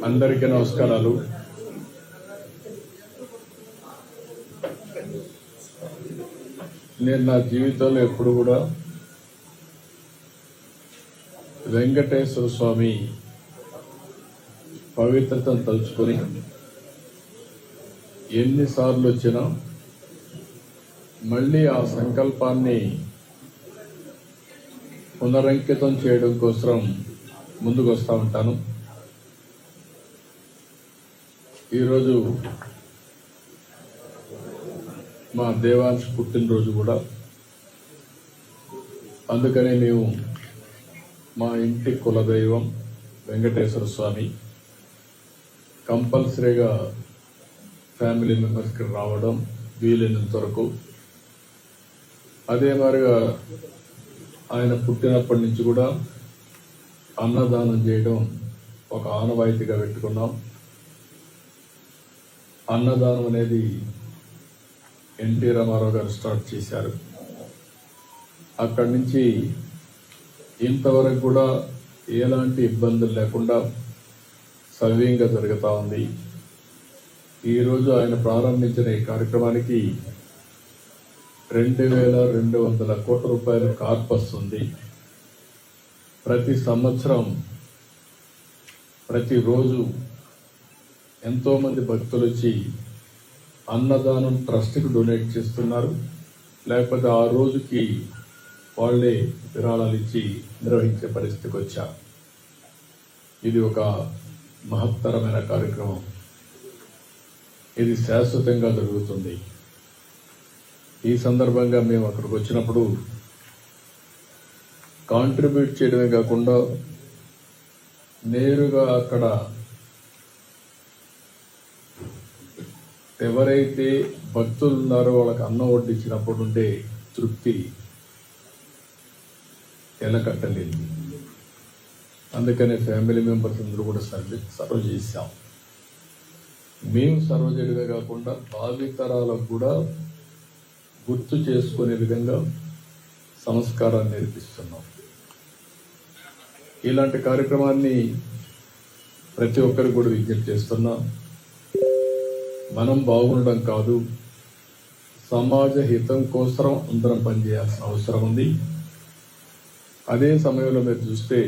అందరికీ నమస్కారాలు. నేను నా జీవితంలో ఎప్పుడు కూడా వెంకటేశ్వర స్వామి పవిత్రతను తలుచుకొని ఎన్నిసార్లు వచ్చినా మళ్ళీ ఆ సంకల్పాన్ని పునరంకితం చేయడం కోసం ముందుకు వస్తూ ఉంటాను. ఈరోజు మా దేవాంశ్ పుట్టినరోజు కూడా, అందుకని మేము మా ఇంటి కులదైవం వెంకటేశ్వర స్వామి కంపల్సరీగా ఫ్యామిలీ మెంబర్స్కి రావడం వీలైనంత వరకు. అదే మాదిరిగా ఆయన పుట్టినప్పటి నుంచి కూడా అన్నదానం చేయడం ఒక ఆనవాయితీగా పెట్టుకున్నాం. అన్నదానం అనేది ఎన్టీ రామారావు గారు స్టార్ట్ చేశారు. అక్కడి నుంచి ఇంతవరకు కూడా ఎలాంటి ఇబ్బందులు లేకుండా సవ్యంగా జరుగుతూ ఉంది. ఈరోజు ఆయన ప్రారంభించిన ఈ కార్యక్రమానికి 2,200 కోట్ల రూపాయల కార్పస్ ఉంది. ప్రతి సంవత్సరం ప్రతిరోజు ఎంతోమంది భక్తులు వచ్చి అన్నదానం ట్రస్ట్కి డొనేట్ చేస్తున్నారు, లేకపోతే ఆ రోజుకి వాళ్ళే విరాళాలు ఇచ్చి నిర్వహించే పరిస్థితికి వచ్చారు. ఇది ఒక మహత్తరమైన కార్యక్రమం. ఇది శాశ్వతంగా జరుగుతుంది. ఈ సందర్భంగా మేము అక్కడికి వచ్చినప్పుడు కాంట్రిబ్యూట్ చేయడమే కాకుండా నేరుగా అక్కడ ఎవరైతే భక్తులు ఉన్నారో వాళ్ళకి అన్నం వడ్డించినప్పుడు ఉండే తృప్తి ఎలకట్టలేదు. అందుకనే ఫ్యామిలీ మెంబర్స్ అందరూ కూడా సర్వ్ చేశాం. మేము సర్వ్ చేయడమే కాకుండా భావితరాలకు కూడా గుర్తు చేసుకునే విధంగా సంస్కారాన్ని నేర్పిస్తున్నాం. ఇలాంటి కార్యక్రమాన్ని ప్రతి ఒక్కరికి కూడా విజ్ఞప్తి చేస్తున్నాం. మనం బాగుండడం కాదు, సమాజ హితం కోసం అందరం పనిచేయాల్సిన అవసరం ఉంది. అదే సమయంలో మీరు చూస్తే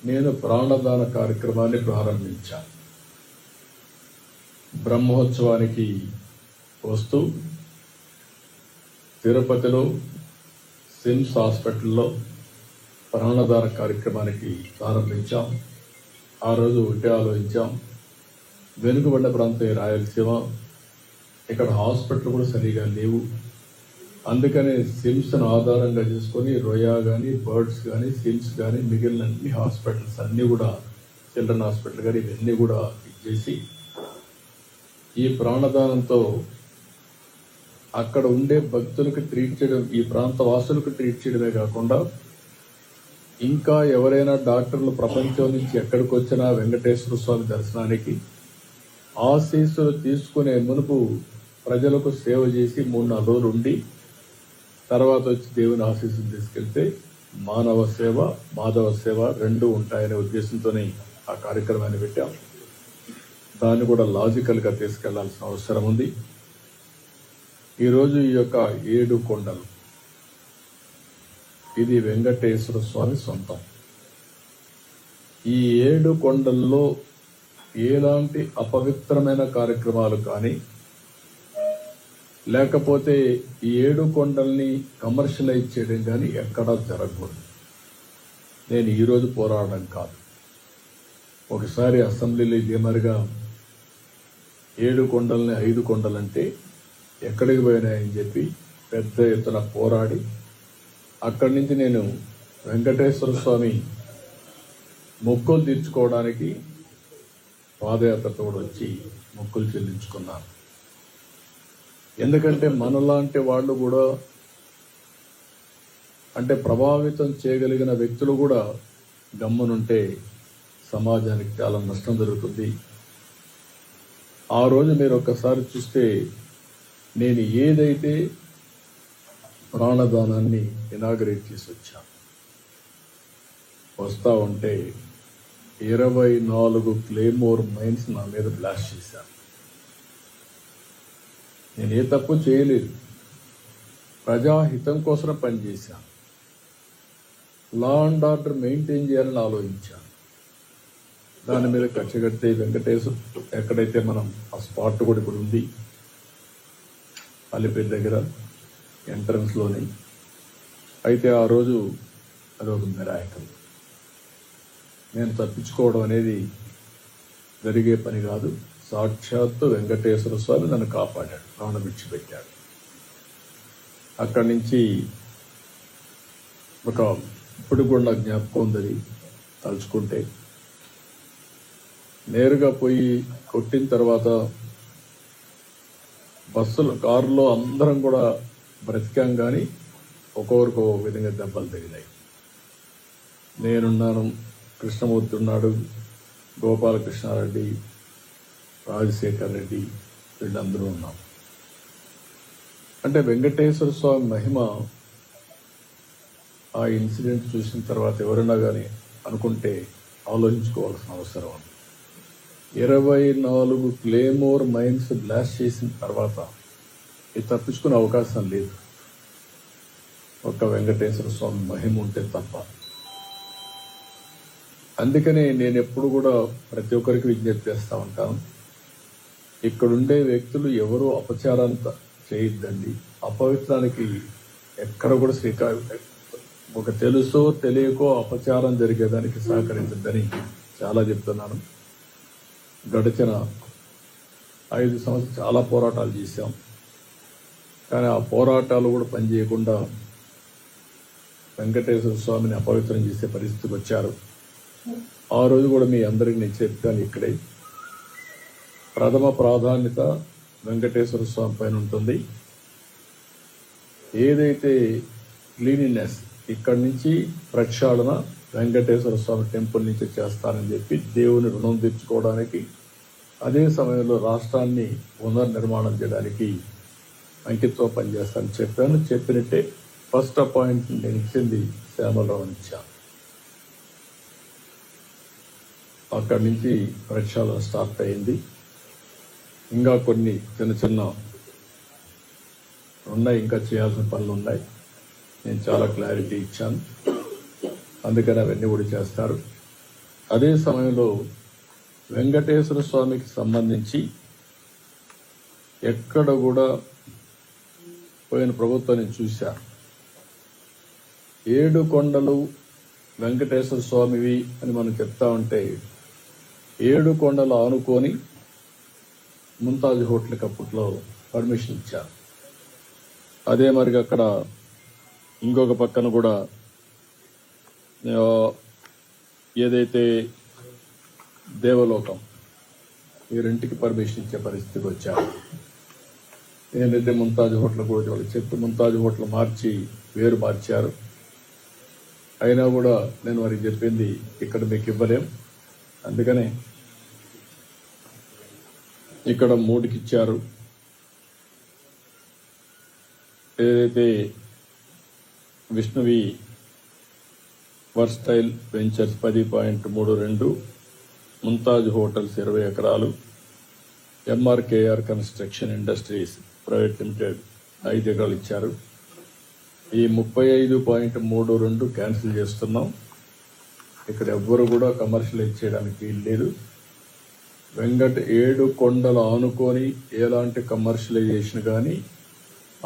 నేను ప్రాణదాన కార్యక్రమాన్ని ప్రారంభించాను. బ్రహ్మోత్సవానికి వస్తూ తిరుపతిలో సిమ్స్ హాస్పిటల్లో ప్రాణదాన కార్యక్రమానికి ప్రారంభించాం. ఆ రోజు ఒకటే ఆలోచించాం, వెనుకబడ్డ ప్రాంతం రాయలసీమ, ఇక్కడ హాస్పిటల్ కూడా సరిగా లేవు. అందుకనే సిమ్స్ను ఆధారంగా చేసుకొని రోయా కానీ, బర్డ్స్ కానీ, సిమ్స్ కానీ, మిగిలిన అన్ని హాస్పిటల్స్ అన్నీ కూడా, చిల్డ్రన్ హాస్పిటల్ కానీ ఇవన్నీ కూడా ఇచ్చేసి ఈ ప్రాణదానంతో అక్కడ ఉండే భక్తులకు ట్రీట్ చేయడం, ఈ ప్రాంత వాసులకు ట్రీట్ చేయడమే కాకుండా ఇంకా ఎవరైనా డాక్టర్లు ప్రపంచం నుంచి ఎక్కడికి వచ్చినా వెంకటేశ్వర స్వామి దర్శనానికి ఆశీస్సులు తీసుకునే మునుపు ప్రజలకు సేవ చేసి 3-4 రోజులు ఉండి తర్వాత వచ్చి దేవుని ఆశీస్సులు తీసుకెళ్తే మానవ సేవ, మాధవ సేవ రెండూ ఉంటాయనే ఉద్దేశంతోనే ఆ కార్యక్రమాన్ని పెట్టాం. దాన్ని కూడా లాజికల్గా తీసుకెళ్లాల్సిన అవసరం ఉంది. ఈరోజు ఈ యొక్క 7 కొండలు, ఇది వెంకటేశ్వర స్వామి సొంతం. ఈ 7 కొండల్లో ఎలాంటి అపవిత్రమైన కార్యక్రమాలు కానీ, లేకపోతే ఈ 7 కొండల్ని కమర్షియలైజ్ చేయడం కానీ ఎక్కడా జరగకూడదు. నేను ఈరోజు పోరాడడం కాదు. ఒకసారి అసెంబ్లీలో ఇదే మరిగా 7 కొండల్ని 5 కొండలంటే ఎక్కడికి పోయినాయని చెప్పి పెద్ద ఎత్తున పోరాడి అక్కడి నుంచి నేను వెంకటేశ్వర స్వామి మొక్కులు తీర్చుకోవడానికి పాదయాత్రతో కూడా వచ్చి మొక్కులు చెల్లించుకున్నాను. ఎందుకంటే మనలాంటి వాళ్ళు కూడా, అంటే ప్రభావితం చేయగలిగిన వ్యక్తులు కూడా గమ్మునుంటే సమాజానికి చాలా నష్టం జరుగుతుంది. ఆ రోజు మీరు ఒక్కసారి చూస్తే నేను ఏదైతే ప్రాణదానాన్ని ఇనాగరేట్ చేసి వచ్చాను, వస్తూ ఉంటే 24 క్లేమోర్ మైన్స్ నా మీద బ్లాస్ట్ చేశారు. నేను ఏ తప్పు చేయలేదు, ప్రజాహితం కోసం పనిచేశాను, లా అండ్ ఆర్డర్ మెయింటైన్ చేయాలని ఆలోచించాను. దాని మీద కక్ష కడితే వెంకటేశ్వర ఎక్కడైతే మనం ఆ స్పాట్ కూడా ఇప్పుడు ఉంది అల్లిపేట దగ్గర ఎంట్రన్స్లోని, అయితే ఆ రోజు అదొక మిరాకిల్. నేను తప్పించుకోవడం అనేది జరిగే పని కాదు. సాక్షాత్తు వెంకటేశ్వర స్వామి నన్ను కాపాడాడు, ప్రాణం విడిచిపెట్టాడు. అక్కడి నుంచి ఒక ఇప్పుడు కూడా నాకు జ్ఞాపకం ఉందని తలుచుకుంటే, నేరుగా పోయి కొట్టిన తర్వాత బస్సులు కారులో అందరం కూడా బ్రతికాం, కానీ ఒక్కొక్కరికి ఒక విధంగా దెబ్బలు తగిలాయి. నేనున్నాను, కృష్ణమూర్తి ఉన్నాడు, గోపాలకృష్ణారెడ్డి, రాజశేఖర్ రెడ్డి, వీళ్ళందరూ ఉన్నాం. అంటే వెంకటేశ్వర స్వామి మహిమ ఆ ఇన్సిడెంట్ చూసిన తర్వాత ఎవరైనా కానీ అనుకుంటే ఆలోచించుకోవాల్సిన అవసరం ఉంది. 24 క్లేమోర్ మైన్స్ బ్లాస్ట్ చేసిన తర్వాత ఇది తప్పించుకునే అవకాశం లేదు, ఒక్క వెంకటేశ్వర స్వామి మహిమ ఉంటే తప్ప. అందుకనే నేను ఎప్పుడు కూడా ప్రతి ఒక్కరికి విజ్ఞప్తి చేస్తూ ఉంటాను, ఇక్కడుండే వ్యక్తులు ఎవరూ అపచారాన్ని చేయొద్దండి. అపవిత్రానికి ఎక్కడ కూడా ఒక తెలుసో తెలియకో అపచారం జరిగేదానికి సహకరించద్దని చాలా చెప్తున్నాను. గడిచిన 5 సంవత్సరాలు చాలా పోరాటాలు చేశాం, కానీ ఆ పోరాటాలు కూడా పనిచేయకుండా వెంకటేశ్వర స్వామిని అపవిత్రం చేసే పరిస్థితికి వచ్చారు. ఆ రోజు కూడా మీ అందరికీ నేను చెప్పాను, ఇక్కడే ప్రథమ ప్రాధాన్యత వెంకటేశ్వర స్వామి పైన ఉంటుంది. ఏదైతే క్లీనినెస్ ఇక్కడి నుంచి ప్రక్షాళన వెంకటేశ్వర స్వామి టెంపుల్ నుంచి చేస్తానని చెప్పి దేవుని రుణం తెచ్చుకోవడానికి, అదే సమయంలో రాష్ట్రాన్ని పునర్నిర్మాణం చేయడానికి అంకితో పనిచేస్తానని చెప్పాను. చెప్పినట్టే ఫస్ట్ అపాయింట్మెంట్ నేను ఇచ్చింది శ్యామలరావు ఇచ్చాను. అక్కడి నుంచి ప్రక్షాళన స్టార్ట్ అయింది. ఇంకా కొన్ని చిన్న ఉన్నాయి, ఇంకా చేయాల్సిన పనులు ఉన్నాయి. నేను చాలా క్లారిటీ ఇచ్చాను, అందుకని అవన్నీ కూడా చేస్తారు. అదే సమయంలో వెంకటేశ్వర స్వామికి సంబంధించి ఎక్కడ కూడా పోయిన ప్రభుత్వాన్ని చూశారు. 7 కొండలు వెంకటేశ్వర స్వామివి అని మనం చెప్తా ఉంటే 7 కొండలు ఆనుకొని ముంతాజ్ హోటల్కి అప్పట్లో పర్మిషన్ ఇచ్చారు. అదే మరి అక్కడ ఇంకొక పక్కన కూడా ఏదైతే దేవలోకం ఈ రెంటికి పర్మిషన్ ఇచ్చే పరిస్థితికి వచ్చారు. ఏంటంటే ముంతాజ్ హోటల్ కూడా వాళ్ళు చెప్పి ముంతాజ్ హోటల్ వేరు మార్చారు. అయినా కూడా నేను వారికి చెప్పింది ఇక్కడ మీకు ఇవ్వలేం, అందుకనే ఇక్కడ 3కి ఇచ్చారు. ఏదైతే విష్ణువి వర్స్టైల్ వెంచర్స్ 10.32, ముంతాజ్ హోటల్స్ 20 ఎకరాలు, MRKR construction industries private limited 5 ఎకరాలు ఇచ్చారు. ఈ 35.32 క్యాన్సిల్ చేస్తున్నాం. ఇక్కడ ఎవ్వరు కూడా కమర్షియలైజ్ చేయడానికి వీలు లేదు. 7 కొండలు ఆనుకొని ఎలాంటి కమర్షియలైజేషన్ కానీ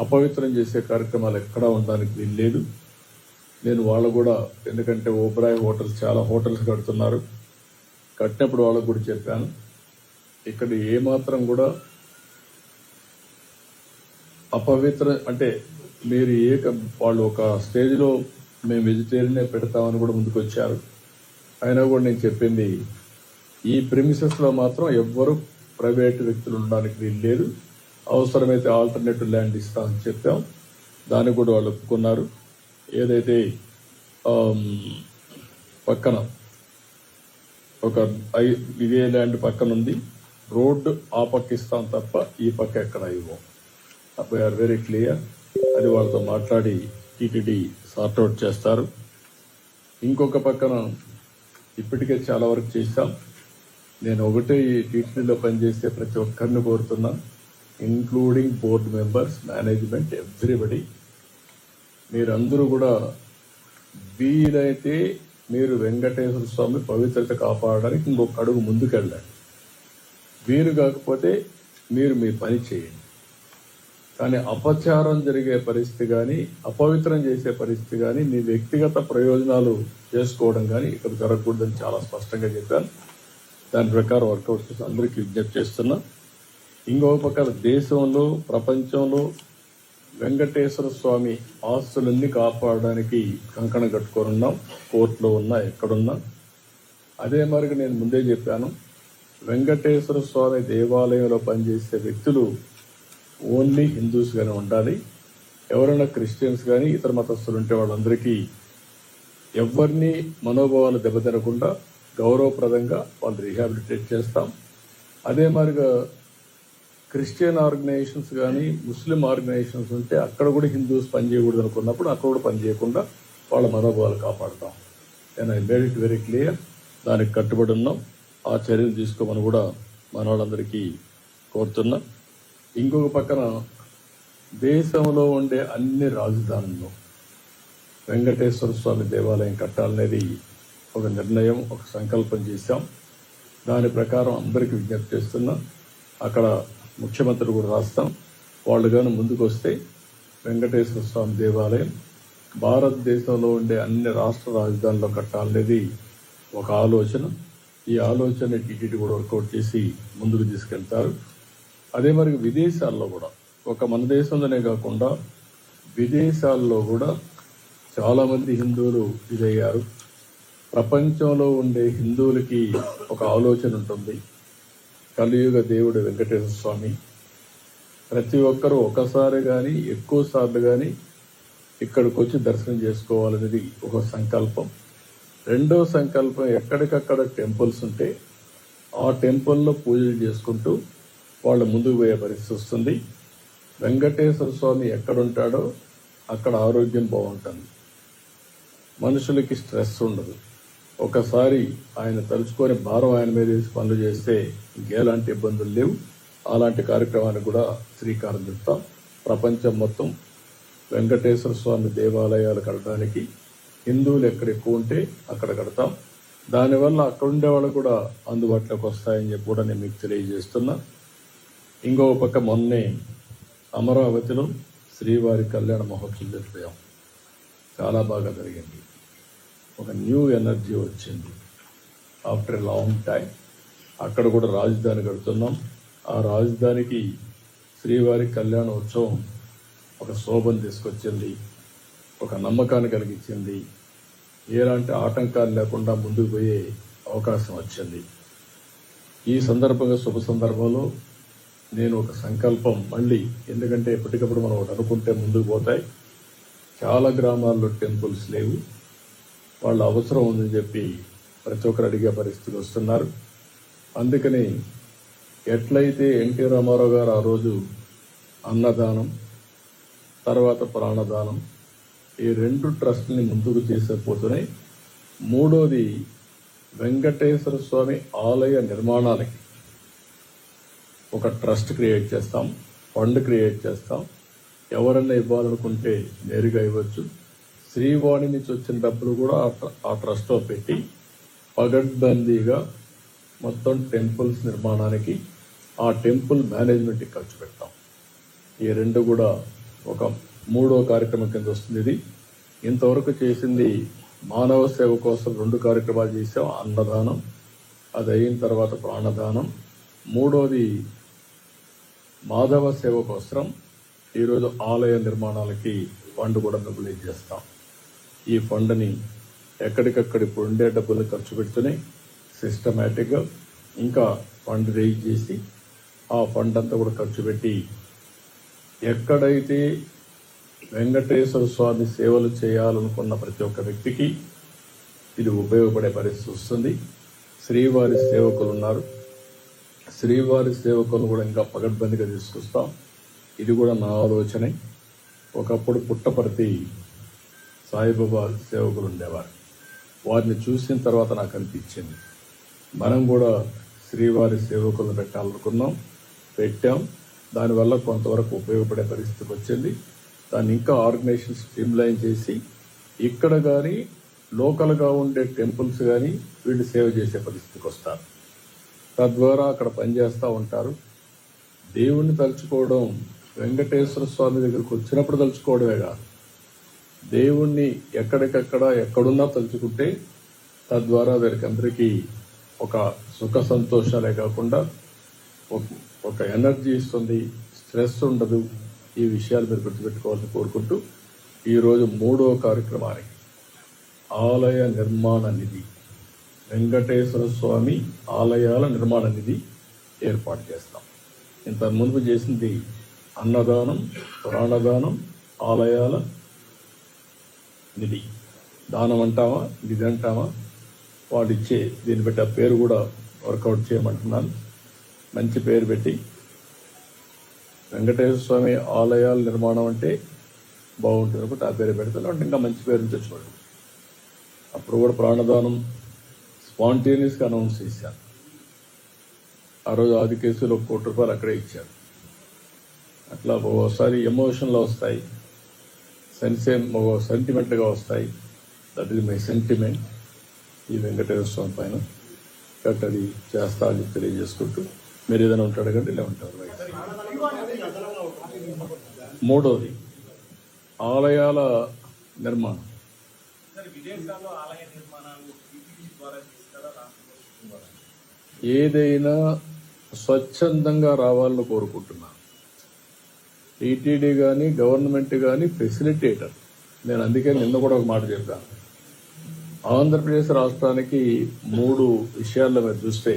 అపవిత్రం చేసే కార్యక్రమాలు ఎక్కడా ఉండడానికి వీలు లేదు. నేను వాళ్ళు కూడా, ఎందుకంటే ఓబ్రాయ్ హోటల్స్ చాలా హోటల్స్ కడుతున్నారు, కట్టినప్పుడు వాళ్ళకు కూడా చెప్పాను, ఇక్కడ ఏమాత్రం కూడా అపవిత్ర అంటే మీరు వాళ్ళు ఒక స్టేజ్లో మేము వెజిటేరియనే పెడతామని కూడా ముందుకు వచ్చారు. అయినా కూడా నేను చెప్పింది, ఈ ప్రిమిసెస్లో మాత్రం ఎవ్వరూ ప్రైవేటు వ్యక్తులు ఉండడానికి వీలు లేదు, అవసరమైతే ఆల్టర్నేటివ్ ల్యాండ్ ఇస్తామని చెప్పాం. దాన్ని కూడా వాళ్ళు ఒప్పుకున్నారు. ఏదైతే పక్కన ఒక ఇదే ల్యాండ్ పక్కన ఉంది, రోడ్డు ఆ పక్క ఇస్తాం తప్ప ఈ పక్క ఎక్కడ ఇవ్వం. We are very clear. అది వాళ్ళతో మాట్లాడి టీటీడీ సార్ట్అవుట్ చేస్తారు. ఇంకొక పక్కన ఇప్పటికే చాలా వరకు చేశాం. నేను ఒకటే ఈ టీటీడీలో పనిచేసే ప్రతి ఒక్కరిని కోరుతున్నా, including board members, management, everybody, మీరందరూ కూడా వీలైతే మీరు వెంకటేశ్వర స్వామి పవిత్రత కాపాడడానికి ఇంకొక అడుగు ముందుకెళ్ళండి. వీలు కాకపోతే మీరు మీ పని చేయండి. కానీ అపచారం జరిగే పరిస్థితి కానీ, అపవిత్రం చేసే పరిస్థితి కానీ, మీ వ్యక్తిగత ప్రయోజనాలు చేసుకోవడం కానీ ఇక్కడ జరగకూడదని చాలా స్పష్టంగా చెప్పాను. దాని ప్రకారం వర్కౌట్ చేసి అందరికీ విజ్ఞప్తి చేస్తున్నా. ఇంకో పక్కన దేశంలో, ప్రపంచంలో వెంకటేశ్వర స్వామి ఆస్తులన్నీ కాపాడడానికి కంకణం కట్టుకోనున్నాం. కోర్టులో ఉన్నా, ఎక్కడున్నా. అదే మరికి నేను ముందే చెప్పాను, వెంకటేశ్వర స్వామి దేవాలయంలో పనిచేసే వ్యక్తులు ఓన్లీ హిందూస్గానే ఉండాలి. ఎవరైనా క్రిస్టియన్స్ కానీ ఇతర మతస్థులు ఉంటే వాళ్ళందరికీ ఎవరిని మనోభావాలు దెబ్బతినకుండా గౌరవప్రదంగా వాళ్ళు రీహాబిలిటేట్ చేస్తాం. అదే మాదిరిగా క్రిస్టియన్ ఆర్గనైజేషన్స్ కానీ, ముస్లిం ఆర్గనైజేషన్స్ ఉంటే అక్కడ కూడా హిందూస్ పనిచేయకూడదు అనుకున్నప్పుడు అక్కడ కూడా పనిచేయకుండా వాళ్ళ మనోభావాలు కాపాడుతాం. నేను I made it very clear. దానికి కట్టుబడి ఉన్నాం. ఆ చర్యలు తీసుకోమని కూడా మన వాళ్ళందరికీ కోరుతున్నా. ఇంకొక పక్కన దేశంలో ఉండే అన్ని రాజధానుల్లో వెంకటేశ్వర స్వామి దేవాలయం కట్టాలనేది ఒక నిర్ణయం, ఒక సంకల్పం చేశాం. దాని ప్రకారం అందరికీ విజ్ఞప్తి చేస్తున్నా. అక్కడ ముఖ్యమంత్రి కూడా రాస్తాం. వాళ్ళు కానీ ముందుకు వస్తే వెంకటేశ్వర స్వామి దేవాలయం భారతదేశంలో ఉండే అన్ని రాష్ట్ర రాజధానిలో కట్టాలనేది ఒక ఆలోచన. ఈ ఆలోచన టీటీడీ కూడా వర్కౌట్ చేసి ముందుకు తీసుకెళ్తారు. అదే మరి విదేశాల్లో కూడా, ఒక మన దేశంలోనే కాకుండా విదేశాల్లో కూడా చాలామంది హిందువులు ఇదయ్యారు. ప్రపంచంలో ఉండే హిందువులకి ఒక ఆలోచన ఉంటుంది, కలియుగ దేవుడు వెంకటేశ్వర స్వామి. ప్రతి ఒక్కరూ ఒకసారి కానీ ఎక్కువ సార్లు కానీ ఇక్కడికి వచ్చి దర్శనం చేసుకోవాలనేది ఒక సంకల్పం. రెండో సంకల్పం, ఎక్కడికక్కడ టెంపుల్స్ ఉంటే ఆ టెంపుల్లో పూజలు చేసుకుంటూ వాళ్ళు ముందుకు పోయే పరిస్థితి వస్తుంది. వెంకటేశ్వర స్వామి ఎక్కడుంటాడో అక్కడ ఆరోగ్యం బాగుంటుంది, మనుషులకి స్ట్రెస్ ఉండదు. ఒకసారి ఆయన తలుచుకొని భారం ఆయన మీద వేసి పనులు చేస్తే ఇంకేలాంటి ఇబ్బందులు లేవు. అలాంటి కార్యక్రమానికి కూడా శ్రీకారం చుడతాం. ప్రపంచం మొత్తం వెంకటేశ్వర స్వామి దేవాలయాలు కట్టడానికి హిందువులు ఎక్కడ ఎక్కువ ఉంటే అక్కడ కడతాం. దానివల్ల అక్కడ ఉండే వాళ్ళు కూడా అందుబాటులోకి వస్తాయని చెప్పి కూడా నేను మీకు తెలియజేస్తున్నా. ఇంకో పక్క మొన్నే అమరావతిలో శ్రీవారి కళ్యాణ మహోత్సవం జరిపాం. చాలా బాగా జరిగింది. ఒక న్యూ ఎనర్జీ వచ్చింది ఆఫ్టర్ ఎ లాంగ్ టైం. అక్కడ కూడా రాజధాని కడుతున్నాం. ఆ రాజధానికి శ్రీవారి కళ్యాణ ఉత్సవం ఒక శోభను తీసుకొచ్చింది, ఒక నమ్మకాన్ని కలిగించింది. ఎలాంటి ఆటంకాలు లేకుండా ముందుకు పోయే అవకాశం వచ్చింది. ఈ సందర్భంగా, శుభ సందర్భంలో నేను ఒక సంకల్పం మళ్ళీ, ఎందుకంటే ఎప్పటికప్పుడు మనం ఒకటి అనుకుంటే ముందుకు పోతాయి. చాలా గ్రామాల్లో టెంపుల్స్ లేవు, వాళ్ళ అవసరం ఉందని చెప్పి ప్రతి ఒక్కరు అడిగే పరిస్థితులు వస్తున్నారు. అందుకని ఎట్లయితే ఎన్టీ రామారావు గారు ఆ రోజు అన్నదానం, తర్వాత ప్రాణదానం, ఈ రెండు ట్రస్ట్ని ముందుకు తీసుకుపోతున్నాయి. మూడోది వెంకటేశ్వర స్వామి ఆలయ నిర్మాణాలకి ఒక ట్రస్ట్ క్రియేట్ చేస్తాం, ఫండ్ క్రియేట్ చేస్తాం. ఎవరన్నా ఇవ్వాలనుకుంటే నేరుగా ఇవ్వచ్చు. శ్రీవాణి నుంచి వచ్చిన డబ్బులు కూడా ఆ ట్రస్ట్లో పెట్టి పగడ్బందీగా మొత్తం టెంపుల్స్ నిర్మాణానికి, ఆ టెంపుల్ మేనేజ్మెంట్కి ఖర్చు పెడతాం. ఈ రెండు కూడా ఒక మూడో కార్యక్రమం కింద వస్తుంది. ఇది ఇంతవరకు చేసింది మానవ సేవ కోసం 2 కార్యక్రమాలు చేసాం. అన్నదానం, అది అయిన తర్వాత ప్రాణదానం. మూడోది మాధవ సేవ కోసం ఈరోజు ఆలయ నిర్మాణాలకి ఫండ్ కూడా మొబిలైజ్ చేస్తాం. ఈ ఫండ్ని ఎక్కడికక్కడ ఇప్పుడు ఉండే డబ్బులు ఖర్చు పెడుతూనే సిస్టమేటిక్గా ఇంకా ఫండ్ రేజ్ చేసి ఆ ఫండ్ అంతా కూడా ఖర్చు పెట్టి ఎక్కడైతే వెంకటేశ్వర స్వామి సేవలు చేయాలనుకున్న ప్రతి ఒక్క వ్యక్తికి ఇది ఉపయోగపడే పరిస్థితి వస్తుంది. శ్రీవారి సేవకులు ఉన్నారు, శ్రీవారి సేవకులు కూడా ఇంకా పగడ్బందీగా తీసుకొస్తాం. ఇది కూడా నా ఆలోచనే. ఒకప్పుడు పుట్టపర్తి సాయిబాబా సేవకులు ఉండేవారు, వారిని చూసిన తర్వాత నాకు అనిపించింది మనం కూడా శ్రీవారి సేవకులను పెట్టాలనుకున్నాం, పెట్టాం. దానివల్ల కొంతవరకు ఉపయోగపడే పరిస్థితికి వచ్చింది. దాన్ని ఇంకా ఆర్గనైజేషన్ స్ట్రీమ్లైన్ చేసి ఇక్కడ కానీ లోకల్గా ఉండే టెంపుల్స్ కానీ వీళ్ళు సేవ చేసే పరిస్థితికి వస్తారు. తద్వారా అక్కడ పనిచేస్తూ ఉంటారు. దేవుణ్ణి తలుచుకోవడం వెంకటేశ్వర స్వామి దగ్గరకు వచ్చినప్పుడు తలుచుకోవడమే కాదు, దేవుణ్ణి ఎక్కడికక్కడ ఎక్కడున్నా తలుచుకుంటే తద్వారా వీరికి అందరికీ ఒక సుఖ సంతోషాలే కాకుండా ఒక ఎనర్జీ ఇస్తుంది, స్ట్రెస్ ఉండదు. ఈ విషయాలు మీరు గుర్తుపెట్టుకోవాలని కోరుకుంటూ ఈరోజు 3వ కార్యక్రమానికి ఆలయ నిర్మాణ నిధి, వెంకటేశ్వర స్వామి ఆలయాల నిర్మాణ నిధి ఏర్పాటు చేస్తాం. ఇంత మునుపు చేసింది అన్నదానం, ప్రాణదానం, ఆలయాల నిధి. దానం అంటామా, నిధి అంటామా, వాళ్ళు ఇచ్చే దీన్ని బట్టి ఆ పేరు కూడా వర్కౌట్ చేయమంటున్నాను. మంచి పేరు పెట్టి వెంకటేశ్వర స్వామి ఆలయాల నిర్మాణం అంటే బాగుంటుంది కాబట్టి ఆ పేరు పెడతాను. అంటే ఇంకా మంచి పేరు తెచ్చుకోండి. అప్పుడు కూడా ప్రాణదానం స్పాంటేనియస్గా అనౌన్స్ చేశాను. ఆ రోజు ఆది కేసులో ₹1,00,00,000 అక్కడే ఇచ్చారు. అట్లా ఒక్కోసారి ఎమోషన్లో వస్తాయి, సెంటిమెంట్గా వస్తాయి. దట్ ఈజ్ మై సెంటిమెంట్ ఈ వెంకటేశ్వర స్వామి పైన. కాబట్టి అది చేస్తా అని తెలియజేసుకుంటూ మీరు ఏదైనా ఉంటాడు కంటే ఇలా ఉంటారు. 3వది ఆలయాల నిర్మాణం. ఏదైనా స్వచ్ఛందంగా రావాలని కోరుకుంటున్నాను. టీటీడీ కానీ గవర్నమెంట్ కానీ ఫెసిలిటేటర్. నేను అందుకే నిన్న కూడా ఒక మాట చెప్పాను. ఆంధ్రప్రదేశ్ రాష్ట్రానికి 3 విషయాల్లో మీరు చూస్తే,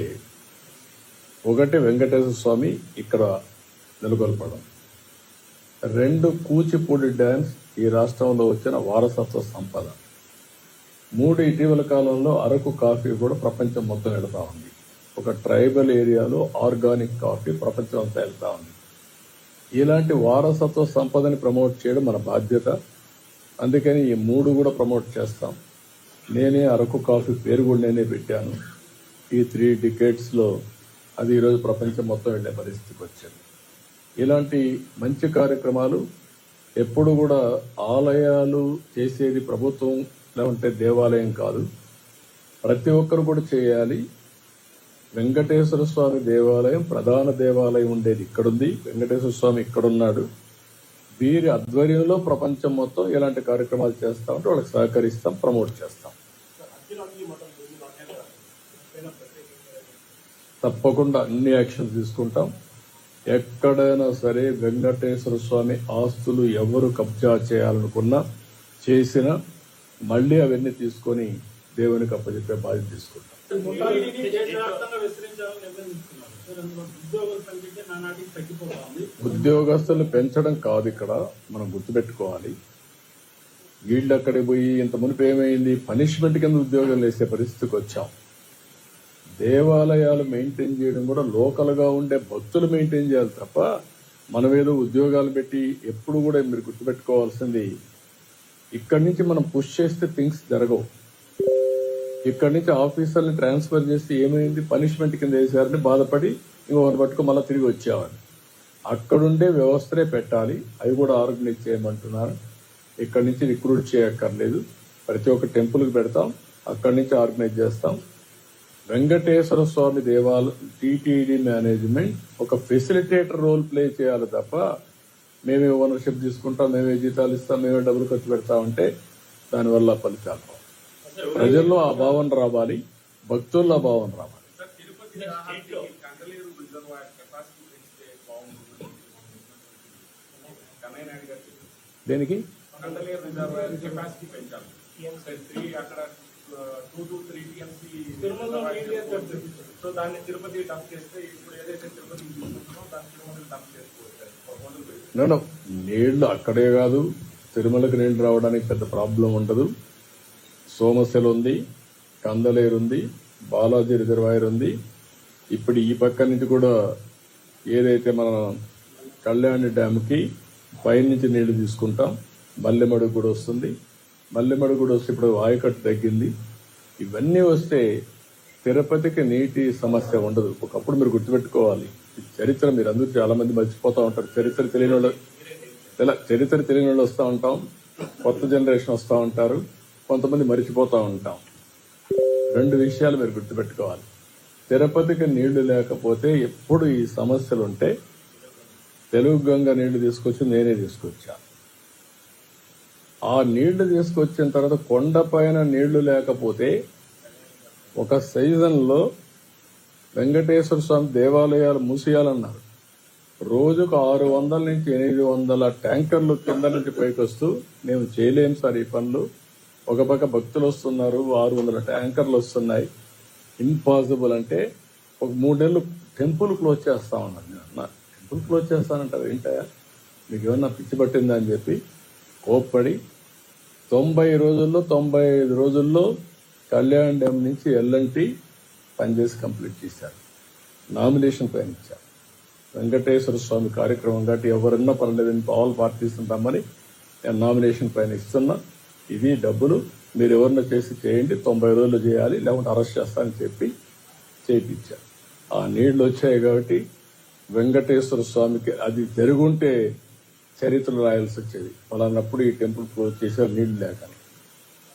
ఒకటి వెంకటేశ్వర స్వామి ఇక్కడ నెలకొల్పడం, 2 కూచిపూడి డ్యాన్స్ ఈ రాష్ట్రంలో వచ్చిన వారసత్వ సంపద, 3 ఇటీవల కాలంలో అరకు కాఫీ కూడా ప్రపంచం మొత్తం వెళ్తా ఉంది. ఒక ట్రైబల్ ఏరియాలో ఆర్గానిక్ కాఫీ ప్రపంచం అంతా వెళ్తా ఉంది. ఇలాంటి వారసత్వ సంపదని ప్రమోట్ చేయడం మన బాధ్యత. అందుకని ఈ 3 కూడా ప్రమోట్ చేస్తాం. నేనే అరకు కాఫీ పేరు కూడా నేనే పెట్టాను. ఈ 3 డికేడ్స్లో అది ఈరోజు ప్రపంచం మొత్తం వెళ్ళే పరిస్థితికి వచ్చింది. ఇలాంటి మంచి కార్యక్రమాలు ఎప్పుడు కూడా ఆలయాలు చేసేది ప్రభుత్వం లేకుంటే దేవాలయం కాదు, ప్రతి ఒక్కరు కూడా చేయాలి. వెంకటేశ్వర స్వామి దేవాలయం ప్రధాన దేవాలయం ఉండేది ఇక్కడుంది, వెంకటేశ్వర స్వామి ఇక్కడున్నాడు. వీరి ఆధ్వర్యంలో ప్రపంచం మొత్తం ఇలాంటి కార్యక్రమాలు చేస్తామంటే వాళ్ళకి సహకరిస్తాం, ప్రమోట్ చేస్తాం. తప్పకుండా అన్ని యాక్షన్స్ తీసుకుంటాం. ఎక్కడైనా సరే వెంకటేశ్వర స్వామి ఆస్తులు ఎవరు కబ్జా చేయాలనుకున్నా చేసినా మళ్ళీ అవన్నీ తీసుకొని దేవునికి అప్పచెప్పే బాధ్యత తీసుకుంటాం. ఉద్యోగస్తులు పెంచడం కాదు ఇక్కడ మనం గుర్తుపెట్టుకోవాలి. వీళ్ళు అక్కడికి పోయి ఇంత మునుపు ఏమైంది, పనిష్మెంట్ కింద ఉద్యోగం వేసే పరిస్థితికి వచ్చాం. దేవాలయాలు మెయింటైన్ చేయడం కూడా లోకల్గా ఉండే భక్తులు మెయింటైన్ చేయాలి తప్ప మనం ఏదో ఉద్యోగాలు పెట్టి ఎప్పుడు కూడా మీరు గుర్తుపెట్టుకోవాల్సింది, ఇక్కడి నుంచి మనం పుష్ చేస్తే థింగ్స్ జరగవు. ఇక్కడి నుంచి ఆఫీసర్ని ట్రాన్స్ఫర్ చేస్తే ఏమైంది, పనిష్మెంట్ కింద వేసారని బాధపడి ఇంకొకటి పట్టుకు మళ్ళీ తిరిగి వచ్చేవాడు. అక్కడుండే వ్యవస్థనే పెట్టాలి, అవి కూడా ఆర్గనైజ్ చేయమంటున్నారు. ఇక్కడి నుంచి రిక్రూట్ చేయక్కర్లేదు, ప్రతి ఒక్క టెంపుల్కి పెడతాం, అక్కడి నుంచి ఆర్గనైజ్ చేస్తాం. వెంకటేశ్వర స్వామి దేవాలయం టీటీడీ మేనేజ్మెంట్ ఒక ఫెసిలిటేటర్ రోల్ ప్లే చేయాలి తప్ప మేమే ఓనర్షిప్ తీసుకుంటాం, మేమే జీతాలు ఇస్తాం, మేమే డబ్బులు ఖర్చు పెడతామంటే దానివల్ల ఫలితాలు. ప్రజల్లో ఆ భావన రావాలి, భక్తుల్లో ఆ భావన రావాలి. దేనికి నీళ్లు అక్కడే కాదు, తిరుమలకి నీళ్లు రావడానికి పెద్ద ప్రాబ్లం ఉండదు. సోమశిల ఉంది, కందలేరు ఉంది, బాలాజీ రిజర్వాయర్ ఉంది. ఇప్పుడు ఈ పక్క నుంచి కూడా ఏదైతే మన కళ్యాణి డ్యామ్కి పైనుంచి నీళ్లు తీసుకుంటాం, మల్లెమడుగు కూడా వస్తుంది. మల్లెమడుగు కూడా వస్తే ఇప్పుడు ఆయకట్టు తగ్గింది, ఇవన్నీ వస్తే తిరుపతికి నీటి సమస్య ఉండదు. ఒకప్పుడు మీరు గుర్తుపెట్టుకోవాలి, ఈ చరిత్ర మీరు అందరూ చాలా మంది మర్చిపోతూ ఉంటారు. చరిత్ర తెలియని వాళ్ళు వస్తూ ఉంటాం, కొత్త జనరేషన్ వస్తూ ఉంటారు, కొంతమంది మర్చిపోతూ ఉంటాం. రెండు విషయాలు మీరు గుర్తుపెట్టుకోవాలి. తిరుపతికి నీళ్లు లేకపోతే ఎప్పుడు ఈ సమస్యలు ఉంటే తెలుగు గంగ నీళ్లు తీసుకొచ్చి నేనే తీసుకొచ్చా. ఆ నీళ్లు తీసుకొచ్చిన తర్వాత కొండపైన నీళ్లు లేకపోతే ఒక సీజన్లో వెంకటేశ్వర స్వామి దేవాలయాలు మూసేయాలన్నారు. రోజుకు 600 నుంచి 800 ట్యాంకర్లు కింద నుంచి పైకి వస్తూ మేము చేయలేం సార్ ఈ పనులు, ఒక పక్క భక్తులు వస్తున్నారు, 600 ట్యాంకర్లు వస్తున్నాయి, ఇంపాసిబుల్ అంటే ఒక 3 నెలలు టెంపుల్ క్లోజ్ చేస్తా ఉన్నాను. నేను టెంపుల్ క్లోజ్ చేస్తానంటారు ఏంటయ్యా, మీకు ఏమన్నా పిచ్చి పట్టిందా అని చెప్పి కోప్పడి 90 రోజుల్లో 95 రోజుల్లో కళ్యాణ్ డ్యామ్ నుంచి ఎల్ఎన్టీ పనిచేసి కంప్లీట్ చేశారు. నామినేషన్ పైన ఇచ్చారు. వెంకటేశ్వర స్వామి కార్యక్రమం కాబట్టి ఎవరన్నా పర్లేదని ఆల్ పార్టీస్ రమ్మని నేను నామినేషన్ పైన ఇస్తున్నా. ఇది డబ్బులు మీరు ఎవరన్నా చేసి చేయండి, 90 రోజులు చేయాలి, లేకుంటే అరెస్ట్ చేస్తానని చెప్పి చేయించారు. ఆ నీళ్లు వచ్చాయి కాబట్టి వెంకటేశ్వర స్వామికి అది జరుగుంటే చరిత్రలు రాయాల్సి వచ్చేది, ఫలానప్పుడు ఈ టెంపుల్ క్లోజ్ చేశారు నీళ్లు లేకని.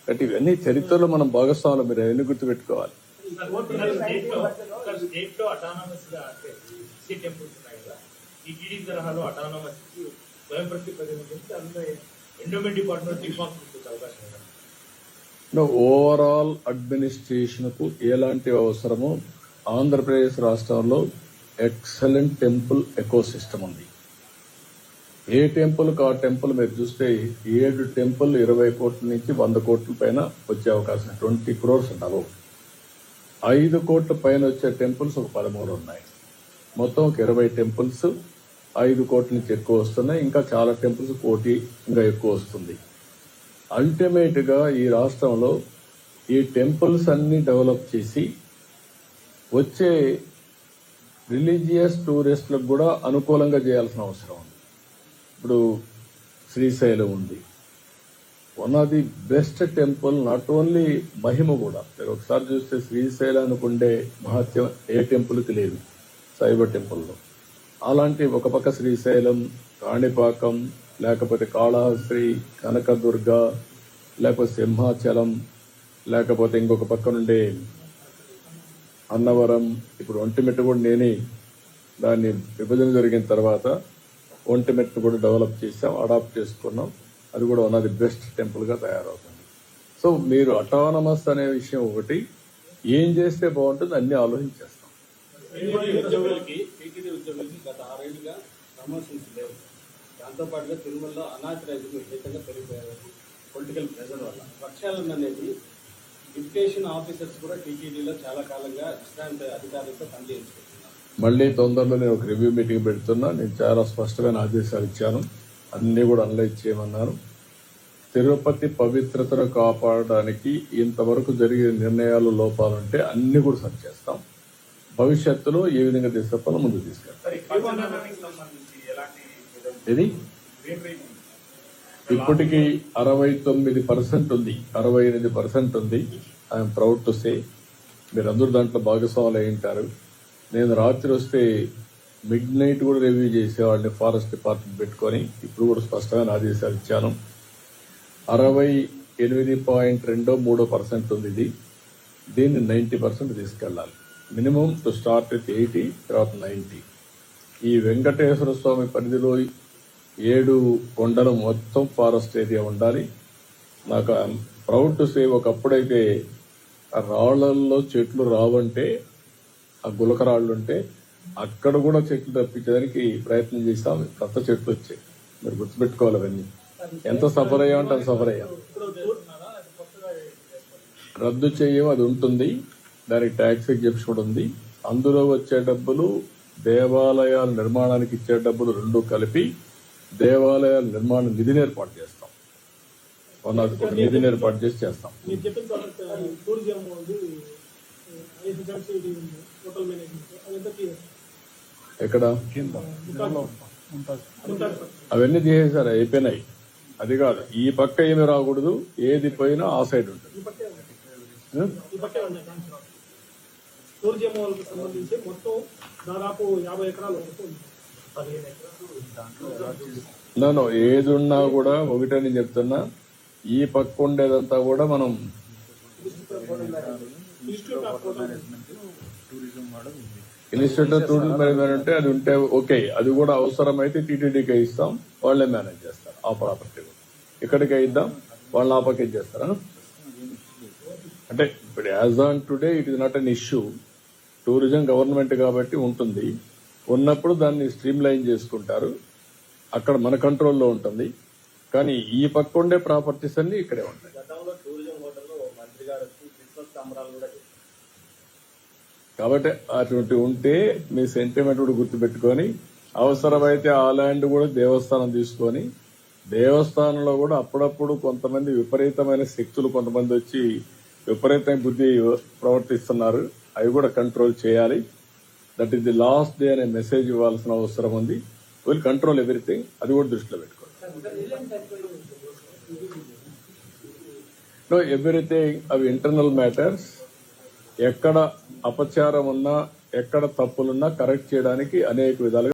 కాబట్టి ఇవన్నీ చరిత్రలో మనం భాగస్వాములు, మీరు అవన్నీ గుర్తుపెట్టుకోవాలి. ఓవరాల్ అడ్మినిస్ట్రేషన్ కు ఎలాంటి అవసరమో ఆంధ్రప్రదేశ్ రాష్ట్రంలో ఎక్సలెంట్ టెంపుల్ ఎకో సిస్టమ్ ఉంది. ఏ టెంపుల్కి ఆ టెంపుల్ మీరు చూస్తే 7 టెంపుల్ 20 కోట్ల నుంచి 100 కోట్ల పైన వచ్చే అవకాశం, 20 crores ఉండవు. 5 కోట్ల పైన వచ్చే టెంపుల్స్ ఒక 13 ఉన్నాయి. మొత్తం ఒక 20 టెంపుల్స్ 5 కోట్ల నుంచి ఎక్కువ వస్తున్నాయి. ఇంకా చాలా టెంపుల్స్ 1 కోటి ఇంకా ఎక్కువ వస్తుంది. అల్టిమేట్ గా ఈ రాష్ట్రంలో ఈ టెంపుల్స్ అన్ని డెవలప్ చేసి వచ్చే రిలీజియస్ టూరిస్టులకు కూడా అనుకూలంగా చేయాల్సిన అవసరం ఉంది. ఇప్పుడు శ్రీశైలం ఉంది, one of the best temple, not only మహిమ కూడా. మీరు ఒకసారి చూస్తే శ్రీశైలానికి ఉండే మహత్యం ఏ టెంపుల్కి లేదు శైవ టెంపుల్లో. అలాంటి ఒక పక్క శ్రీశైలం, కాణిపాకం, లేకపోతే కాళహస్తి, కనకదుర్గ, లేకపోతే సింహాచలం, లేకపోతే ఇంకొక పక్క నుండి అన్నవరం, ఇప్పుడు ఒంటిమిట్ట కూడా నేనే దాన్ని విభజన జరిగిన తర్వాత ఒంటిమిట్ట కూడా డెవలప్ చేసాం, అడాప్ట్ చేసుకున్నాం. అది కూడా వన్ ఆఫ్ ది బెస్ట్ టెంపుల్గా తయారవుతుంది. సో మీరు అటానమస్ అనే విషయం ఒకటి, ఏం చేస్తే బాగుంటుంది అన్ని ఆలోచించేస్తాం. గత 6 ఏళ్లుగా ప్రమోషన్స్ లేవు. దాంతోపాటుగా తిరుమలలో అనాథరైజులు విపరీతంగా పెరిగిపోయారు పొలిటికల్ ప్రెజర్ వల్ల. ప్రక్షాళన అనేది డిప్యుటేషన్ ఆఫీసర్స్ కూడా టీటీడీలో చాలా కాలంగా విశ్రాంతి అధికారులతో పనిచేయించుకుంటున్నారు. మళ్ళీ తొందరలో నేను ఒక రివ్యూ మీటింగ్ పెడుతున్నా. నేను చాలా స్పష్టమైన ఆదేశాలు ఇచ్చాను, అన్ని కూడా అనలైజ్ చేయమన్నాను. తిరుపతి పవిత్రతను కాపాడడానికి ఇంతవరకు జరిగే నిర్ణయాలు లోపాలుంటే అన్ని కూడా సరి చేస్తాం. భవిష్యత్తులో ఏ విధంగా తీసుకెళ్తాలో ముందుకు తీసుకెళ్తాం. ఇది ఇప్పటికీ 69% ఉంది, 68% ఉంది. ఐఎమ్ ప్రౌడ్ టు సే మీరందరూ దాంట్లో భాగస్వాములు అయి ఉంటారు. నేను రాత్రి వస్తే మిడ్ నైట్ కూడా రివ్యూ చేసేవాడిని ఫారెస్ట్ డిపార్ట్మెంట్ పెట్టుకొని. ఇప్పుడు కూడా స్పష్టమైన ఆదేశాలు ఇచ్చాను. 68.23% ఉంది ఇది. దీన్ని 90% తీసుకెళ్లాలి. మినిమం టు స్టార్ట్ విత్ 80, తర్వాత 90. ఈ వెంకటేశ్వర స్వామి పరిధిలో 7 కొండలు మొత్తం ఫారెస్ట్ ఏరియా ఉండాలి. నాకు ప్రౌడ్ టు సే ఒకప్పుడైతే ఆ రాళ్లల్లో చెట్లు రావంటే, ఆ గులక రాళ్ళు ఉంటే అక్కడ కూడా చెట్లు తప్పించడానికి ప్రయత్నం చేస్తాం. కొత్త చెట్లు వచ్చాయి, మీరు గుర్తుపెట్టుకోవాలి. అవన్నీ ఎంత సఫర్ అయ్యామంటే అంత సఫర్ అయ్యాం. రద్దు చేయం, అది ఉంటుంది. దానికి ట్యాక్స్ ఎగ్జెప్షన్ కూడా ఉంది. అందులో వచ్చే డబ్బులు దేవాలయాల నిర్మాణానికి ఇచ్చే డబ్బులు రెండు కలిపి దేవాలయాల నిర్మాణ నిధిని ఏర్పాటు చేస్తాం. నిధిని ఏర్పాటు చేసి చేస్తాం. ఎక్కడ అవన్నీ చేసేసారు, అయిపోయినాయి. అది కాదు, ఈ పక్క ఏమి రాకూడదు, ఏది పోయినా ఆ సైడ్ ఉంటుంది. ఈ బట్టే ఉన్నాయి కాన్సెప్ట్. టూరిజం వాళ్ళకి సంబంధించి మొత్తం దాదాపు 50 ఎకరాల వరకు ఉంది. 15 ఎకరాలు నో ఏది ఉన్నా కూడా ఒకటే నేను చెప్తున్నా, ఈ పక్క ఉండేదంతా కూడా మనం institute of hotel institute of tourism management అంటే అది ఉంటే ఓకే, అది కూడా అవసరమైతే టీటీడీకే ఇస్తాం, వాళ్ళే మేనేజ్ చేస్తారు ఆ ప్రాపర్టీ. ఇక్కడికే ఇద్దాం, వాళ్ళని ఆ పక్క చేస్తారా? అంటే ఇప్పుడు as on today it is not an issue. Tourism government కాబట్టి ఉంటుంది, ఉన్నప్పుడు దాన్ని స్ట్రీమ్ లైన్ చేసుకుంటారు, అక్కడ మన కంట్రోల్లో ఉంటుంది. కానీ ఈ పక్క ఉండే ప్రాపర్టీస్ అన్ని ఇక్కడే ఉంటాయి. గతంలో టూరిజం హోటల్లో మంత్రి గారు వచ్చి క్రిస్మస్ సంబరాలు కూడా చేశారు. కాబట్టి అటువంటి ఉంటే మీ సెంటిమెంట్ కూడా గుర్తుపెట్టుకొని, అవసరమైతే ఆ ల్యాండ్ కూడా దేవస్థానం తీసుకొని, దేవస్థానంలో కూడా అప్పుడప్పుడు కొంతమంది విపరీతమైన శక్తులు కొంతమంది వచ్చి విపరీతమైన బుద్ధి ప్రవర్తిస్తున్నారు, అవి కూడా కంట్రోల్ చేయాలి. That is the last day అనే మెసేజ్ ఇవ్వాల్సిన అవసరం ఉంది. విల్ కంట్రోల్ ఎవ్రీథింగ్, అది కూడా దృష్టిలో పెట్టుకోండి. నో ఎవ్రీథింగ్ అవి ఇంటర్నల్ మ్యాటర్స్. ఎక్కడ అపచారం ఉన్నా, ఎక్కడ తప్పులున్నా కరెక్ట్ చేయడానికి అనేక విధాలుగా